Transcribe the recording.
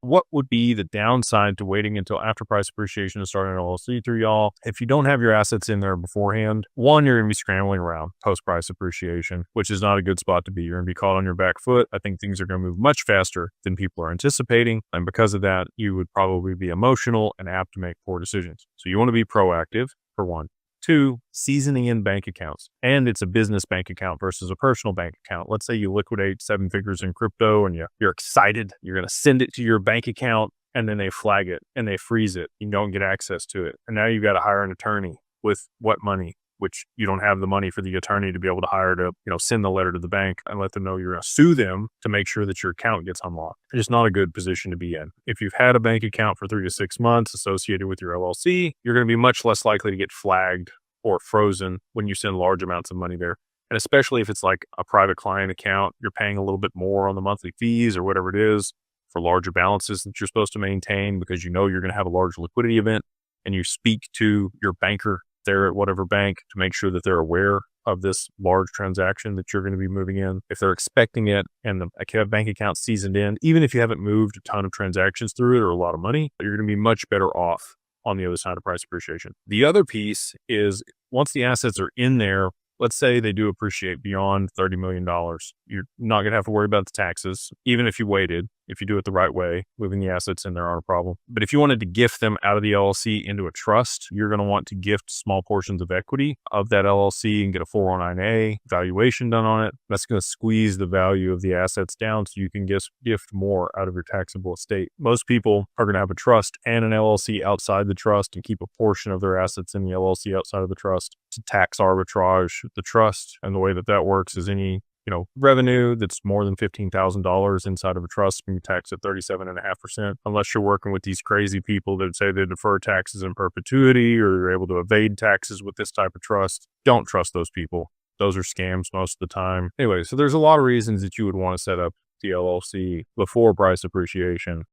What would be the downside to waiting until after price appreciation to start an LLC through y'all? If you don't have your assets in there beforehand, one, you're going to be scrambling around post price appreciation, which is not a good spot to be. You're going to be caught on your back foot. I think things are going to move much faster than people are anticipating. And because of that, you would probably be emotional and apt to make poor decisions. So you want to be proactive, for one. Two, seasoning in bank accounts. And it's a business bank account versus a personal bank account. Let's say you liquidate 7 figures in crypto and you're excited. You're going to send it to your bank account and then they flag it and they freeze it. You don't get access to it. And now you've got to hire an attorney with what money? Which you don't have the money for the attorney to be able to hire to, send the letter to the bank and let them know you're going to sue them to make sure that your account gets unlocked. It's just not a good position to be in. If you've had a bank account for 3 to 6 months associated with your LLC, you're going to be much less likely to get flagged or frozen when you send large amounts of money there. And especially if it's like a private client account, you're paying a little bit more on the monthly fees or whatever it is for larger balances that you're supposed to maintain because you're going to have a large liquidity event, and you speak to your banker there at whatever bank to make sure that they're aware of this large transaction that you're going to be moving in. If they're expecting it and the bank account seasoned in, even if you haven't moved a ton of transactions through it or a lot of money, you're going to be much better off on the other side of price appreciation. The other piece is once the assets are in there, let's say they do appreciate beyond $30 million. You're not going to have to worry about the taxes, even if you waited. If you do it the right way, moving the assets in there aren't a problem. But if you wanted to gift them out of the LLC into a trust, you're going to want to gift small portions of equity of that LLC and get a 409A valuation done on it. That's going to squeeze the value of the assets down so you can gift more out of your taxable estate. Most people are going to have a trust and an LLC outside the trust and keep a portion of their assets in the LLC outside of the trust to tax arbitrage the trust. And the way that works is any revenue that's more than $15,000 inside of a trust, you tax at 37.5%, unless you're working with these crazy people that say they defer taxes in perpetuity or you're able to evade taxes with this type of trust. Don't trust those people. Those are scams most of the time. Anyway, so there's a lot of reasons that you would want to set up the LLC before price appreciation.